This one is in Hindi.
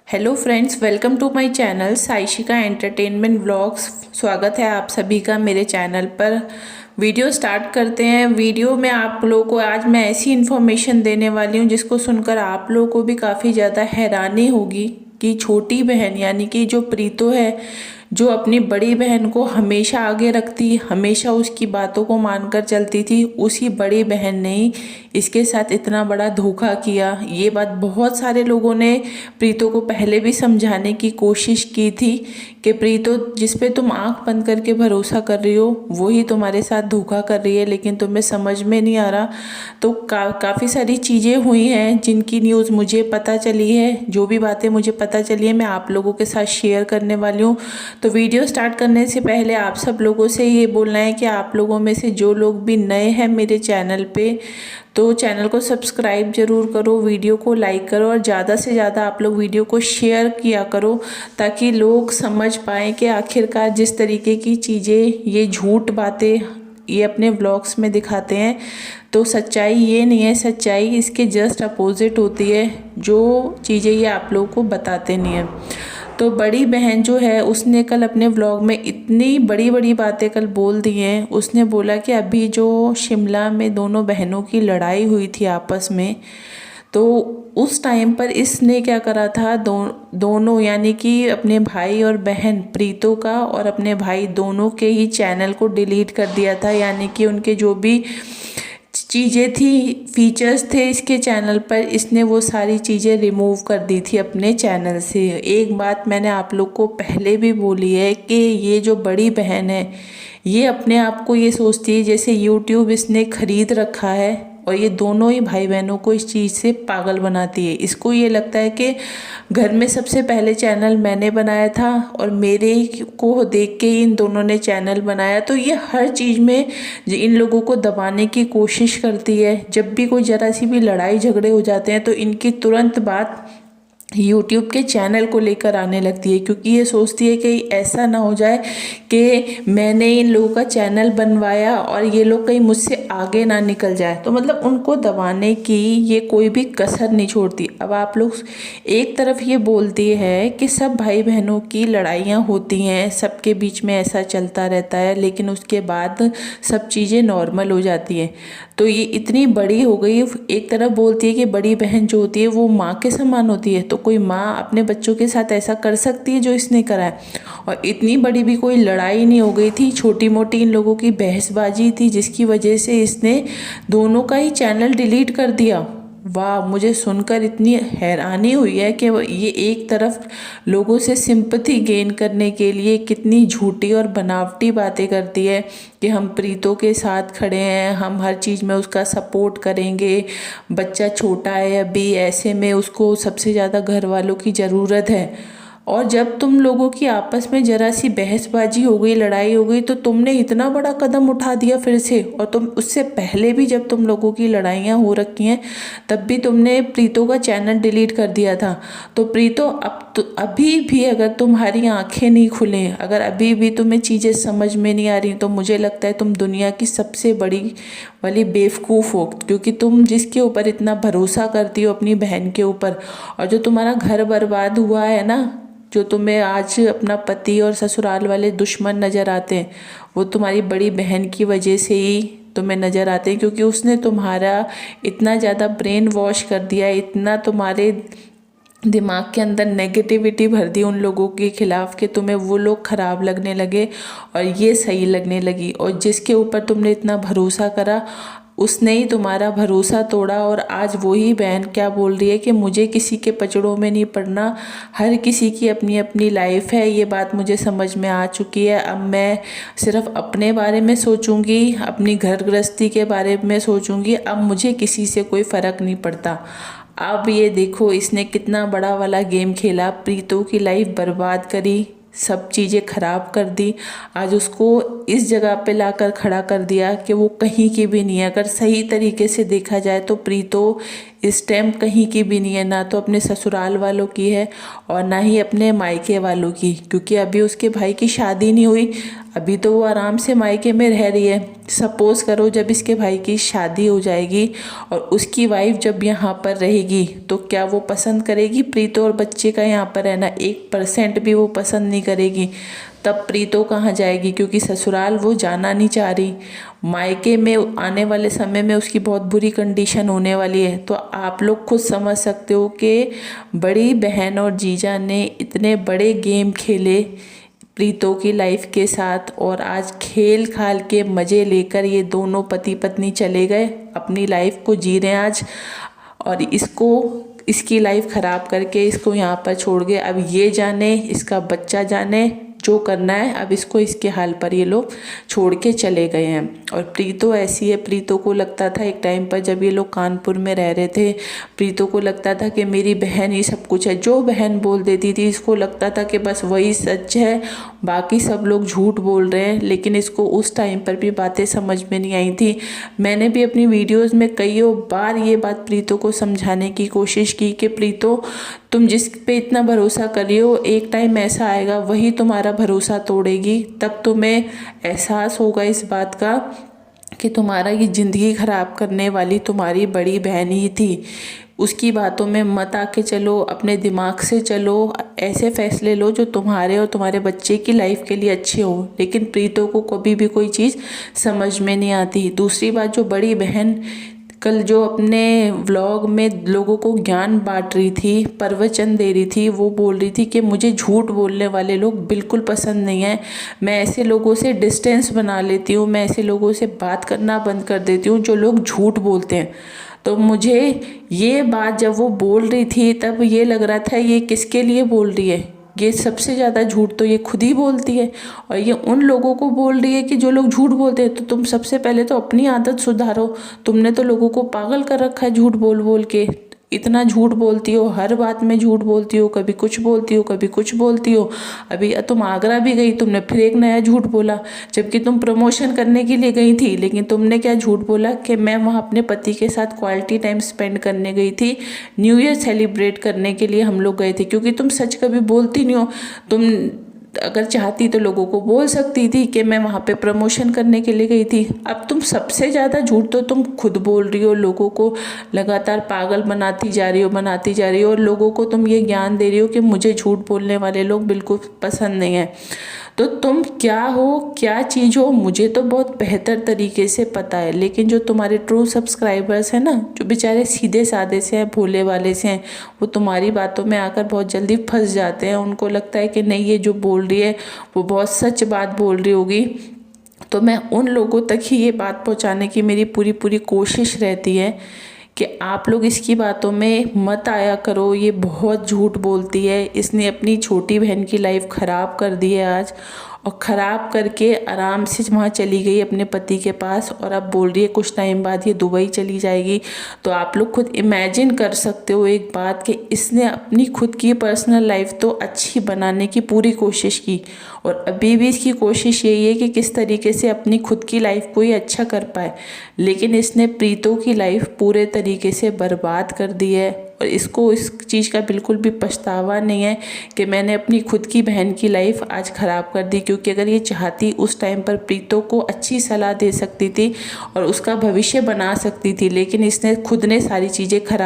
Hello friends, welcome to my channel Saishika entertainment vlogs. स्वागत है आप सभी का मेरे चैनल पर। वीडियो स्टार्ट करते हैं। वीडियो में आप लोगों को आज मैं ऐसी इन्फॉर्मेशन देने वाली हूँ जिसको सुनकर आप लोगों को भी काफ़ी ज़्यादा हैरानी होगी कि छोटी बहन यानी कि जो प्रीतो है, जो अपनी बड़ी बहन को हमेशा आगे रखती, हमेशा उसकी बातों को मानकर चलती थी, उसी बड़ी बहन ने ही इसके साथ इतना बड़ा धोखा किया। ये बात बहुत सारे लोगों ने प्रीतो को पहले भी समझाने की कोशिश की थी कि प्रीतो, जिस पे तुम आंख बंद करके भरोसा कर रही हो वही तुम्हारे साथ धोखा कर रही है, लेकिन तुम्हें समझ में नहीं आ रहा। तो काफ़ी सारी चीज़ें हुई हैं जिनकी न्यूज़ मुझे पता चली है। जो भी बातें मुझे पता चली है मैं आप लोगों के साथ शेयर करने वाली हूँ। तो वीडियो स्टार्ट करने से पहले आप सब लोगों से ये बोलना है कि आप लोगों में से जो लोग भी नए हैं मेरे चैनल पे, तो चैनल को सब्सक्राइब जरूर करो, वीडियो को लाइक करो और ज़्यादा से ज़्यादा आप लोग वीडियो को शेयर किया करो ताकि लोग समझ पाएँ कि आखिरकार जिस तरीके की चीज़ें, ये झूठ बातें ये अपने व्लॉग्स में दिखाते हैं तो सच्चाई ये नहीं है। सच्चाई इसके जस्ट अपोजिट होती है, जो चीज़ें ये आप लोगों को बताते नहीं हैं। तो बड़ी बहन जो है उसने कल अपने व्लॉग में इतनी बड़ी बड़ी बातें कल बोल दी हैं। उसने बोला कि अभी जो शिमला में दोनों बहनों की लड़ाई हुई थी आपस में, तो उस टाइम पर इसने क्या करा था, दोनों यानी कि अपने भाई और बहन प्रीतो का और अपने भाई दोनों के ही चैनल को डिलीट कर दिया था। यानी कि उनके जो भी चीज़ें थी, फीचर्स थे इसके चैनल पर, इसने वो सारी चीज़ें रिमूव कर दी थी अपने चैनल से। एक बात मैंने आप लोग को पहले भी बोली है कि ये जो बड़ी बहन है ये अपने आप को ये सोचती है जैसे यूट्यूब इसने खरीद रखा है, और ये दोनों ही भाई बहनों को इस चीज़ से पागल बनाती है। इसको ये लगता है कि घर में सबसे पहले चैनल मैंने बनाया था और मेरे को देख के ही इन दोनों ने चैनल बनाया। तो ये हर चीज़ में इन लोगों को दबाने की कोशिश करती है। जब भी कोई ज़रा सी भी लड़ाई झगड़े हो जाते हैं तो इनकी तुरंत बात यूट्यूब के चैनल को लेकर आने लगती है, क्योंकि ये सोचती है कि ऐसा ना हो जाए कि मैंने इन लोगों का चैनल बनवाया और ये लोग कहीं मुझसे आगे ना निकल जाए। तो मतलब उनको दबाने की ये कोई भी कसर नहीं छोड़ती। अब आप लोग एक तरफ ये बोलती है कि सब भाई बहनों की लड़ाइयाँ होती हैं, सबके बीच में ऐसा चलता रहता है, लेकिन उसके बाद सब चीज़ें नॉर्मल हो जाती हैं। तो ये इतनी बड़ी हो गई। एक तरफ बोलती है कि बड़ी बहन जो होती है वो माँ के समान होती है, तो कोई माँ अपने बच्चों के साथ ऐसा कर सकती है जो इसने करा है। और इतनी बड़ी भी कोई लड़ाई नहीं हो गई थी, छोटी मोटी इन लोगों की बहसबाजी थी जिसकी वजह से इसने दोनों का ही चैनल डिलीट कर दिया। वाह, मुझे सुनकर इतनी हैरानी हुई है कि ये एक तरफ लोगों से सिंपैथी गेन करने के लिए कितनी झूठी और बनावटी बातें करती है कि हम प्रीतो के साथ खड़े हैं, हम हर चीज़ में उसका सपोर्ट करेंगे, बच्चा छोटा है अभी, ऐसे में उसको सबसे ज़्यादा घर वालों की ज़रूरत है। और जब तुम लोगों की आपस में जरा सी बहसबाजी हो गई, लड़ाई हो गई, तो तुमने इतना बड़ा कदम उठा दिया फिर से। और तुम उससे पहले भी जब तुम लोगों की लड़ाइयाँ हो रखी हैं तब भी तुमने प्रीतो का चैनल डिलीट कर दिया था। तो प्रीतो, अब तो अभी भी अगर तुम्हारी आंखें नहीं खुलें, अगर अभी भी तुम्हें चीज़ें समझ में नहीं आ रही, तो मुझे लगता है तुम दुनिया की सबसे बड़ी वाली बेवकूफ़ हो, क्योंकि तुम जिसके ऊपर इतना भरोसा करती हो अपनी बहन के ऊपर, और जो तुम्हारा घर बर्बाद हुआ है ना, जो तुम्हें आज अपना पति और ससुराल वाले दुश्मन नज़र आते हैं, वो तुम्हारी बड़ी बहन की वजह से ही तुम्हें नज़र आते हैं, क्योंकि उसने तुम्हारा इतना ज़्यादा ब्रेन वॉश कर दिया, इतना तुम्हारे दिमाग के अंदर नेगेटिविटी भर दी उन लोगों के खिलाफ कि तुम्हें वो लोग ख़राब लगने लगे और ये सही लगने लगी। और जिसके ऊपर तुमने इतना भरोसा करा उसने ही तुम्हारा भरोसा तोड़ा। और आज वही बहन क्या बोल रही है कि मुझे किसी के पचड़ों में नहीं पड़ना, हर किसी की अपनी अपनी लाइफ है। ये बात मुझे समझ में आ चुकी है। अब मैं सिर्फ अपने बारे में सोचूंगी, अपनी घर गृहस्थी के बारे में सोचूंगी, अब मुझे किसी से कोई फ़र्क नहीं पड़ता। अब ये देखो इसने कितना बड़ा वाला गेम खेला, प्रीतो की लाइफ बर्बाद करी, सब चीज़ें ख़राब कर दी। आज उसको इस जगह पे लाकर खड़ा कर दिया कि वो कहीं की भी नहीं है। अगर सही तरीके से देखा जाए तो प्रीतो इस टाइम कहीं की भी नहीं है, ना तो अपने ससुराल वालों की है और ना ही अपने मायके वालों की, क्योंकि अभी उसके भाई की शादी नहीं हुई। अभी तो वो आराम से मायके में रह रही है। सपोज़ करो जब इसके भाई की शादी हो जाएगी और उसकी वाइफ जब यहाँ पर रहेगी तो क्या वो पसंद करेगी प्रीतो और बच्चे का यहाँ पर रहना? 1% भी वो पसंद नहीं करेगी। तब प्रीतो कहाँ जाएगी, क्योंकि ससुराल वो जाना नहीं चाह रही। मायके में आने वाले समय में उसकी बहुत बुरी कंडीशन होने वाली है। तो आप लोग खुद समझ सकते हो कि बड़ी बहन और जीजा ने इतने बड़े गेम खेले प्रीतो की लाइफ के साथ, और आज खेल खाल के मज़े लेकर ये दोनों पति पत्नी चले गए, अपनी लाइफ को जी रहे हैं आज, और इसकी लाइफ ख़राब करके इसको यहाँ पर छोड़ गए। अब ये जाने, इसका बच्चा जाने जो करना है, अब इसको इसके हाल पर ये लोग छोड़ के चले गए हैं। और प्रीतो ऐसी है, प्रीतो को लगता था एक टाइम पर जब ये लोग कानपुर में रह रहे थे, प्रीतो को लगता था कि मेरी बहन ही सब कुछ है। जो बहन बोल देती थी इसको लगता था कि बस वही सच है, बाकी सब लोग झूठ बोल रहे हैं। लेकिन इसको उस टाइम पर भी बातें समझ में नहीं आई थी। मैंने भी अपनी वीडियोज़ में कईयों बार ये बात प्रीतो को समझाने की कोशिश की कि प्रीतो, तुम जिस पे इतना भरोसा कर रही हो, एक टाइम ऐसा आएगा वही तुम्हारा भरोसा तोड़ेगी। तब तुम्हें एहसास होगा इस बात का कि तुम्हारा ये ज़िंदगी ख़राब करने वाली तुम्हारी बड़ी बहन ही थी। उसकी बातों में मत आके चलो, अपने दिमाग से चलो, ऐसे फैसले लो जो तुम्हारे और तुम्हारे बच्चे की लाइफ के लिए अच्छे हो। लेकिन प्रीतो को कभी भी कोई चीज़ समझ में नहीं आती। दूसरी बात, जो बड़ी बहन कल जो अपने व्लॉग में लोगों को ज्ञान बांट रही थी, प्रवचन दे रही थी, वो बोल रही थी कि मुझे झूठ बोलने वाले लोग बिल्कुल पसंद नहीं है, मैं ऐसे लोगों से डिस्टेंस बना लेती हूँ, मैं ऐसे लोगों से बात करना बंद कर देती हूँ जो लोग झूठ बोलते हैं। तो मुझे ये बात जब वो बोल रही थी तब ये लग रहा था ये किसके लिए बोल रही है। ये सबसे ज़्यादा झूठ तो ये खुद ही बोलती है, और ये उन लोगों को बोल रही है कि जो लोग झूठ बोलते हैं। तो तुम सबसे पहले तो अपनी आदत सुधारो। तुमने तो लोगों को पागल कर रखा है झूठ बोल बोल के। इतना झूठ बोलती हो, हर बात में झूठ बोलती हो, कभी कुछ बोलती हो कभी कुछ बोलती हो। अभी तुम आगरा भी गई, तुमने फिर एक नया झूठ बोला, जबकि तुम प्रमोशन करने के लिए गई थी। लेकिन तुमने क्या झूठ बोला कि मैं वहाँ अपने पति के साथ क्वालिटी टाइम स्पेंड करने गई थी, न्यू ईयर सेलिब्रेट करने के लिए हम लोग गए थे। क्योंकि तुम सच कभी बोलती नहीं हो। तुम अगर चाहती तो लोगों को बोल सकती थी कि मैं वहाँ पे प्रमोशन करने के लिए गई थी। अब तुम सबसे ज़्यादा झूठ तो तुम खुद बोल रही हो, लोगों को लगातार पागल बनाती जा रही हो, और लोगों को तुम ये ज्ञान दे रही हो कि मुझे झूठ बोलने वाले लोग बिल्कुल पसंद नहीं है। तो तुम क्या हो, क्या चीज़ हो, मुझे तो बहुत बेहतर तरीके से पता है। लेकिन जो तुम्हारे ट्रू सब्सक्राइबर्स हैं ना, जो बेचारे सीधे साधे से हैं, भोले वाले से हैं, वो तुम्हारी बातों में आकर बहुत जल्दी फंस जाते हैं। उनको लगता है कि नहीं, ये जो बोल रही है वो बहुत सच बात बोल रही होगी। तो मैं उन लोगों तक ही ये बात पहुंचाने की मेरी पूरी कोशिश रहती है कि आप लोग इसकी बातों में मत आया करो। ये बहुत झूठ बोलती है, इसने अपनी छोटी बहन की लाइफ ख़राब कर दी है आज, और ख़राब करके आराम से वहाँ चली गई अपने पति के पास, और अब बोल रही है कुछ टाइम बाद ये दुबई चली जाएगी। तो आप लोग खुद इमेजिन कर सकते हो एक बात कि इसने अपनी खुद की पर्सनल लाइफ तो अच्छी बनाने की पूरी कोशिश की, और अभी भी इसकी कोशिश यही है कि किस तरीके से अपनी खुद की लाइफ को ही अच्छा कर पाए। लेकिन इसने प्रीतो की लाइफ पूरे तरीके से बर्बाद कर दी है, और इसको इस चीज़ का बिल्कुल भी पछतावा नहीं है कि मैंने अपनी खुद की बहन की लाइफ आज ख़राब कर दी। क्योंकि अगर ये चाहती उस टाइम पर प्रीतो को अच्छी सलाह दे सकती थी और उसका भविष्य बना सकती थी, लेकिन इसने खुद ने सारी चीज़ें खराब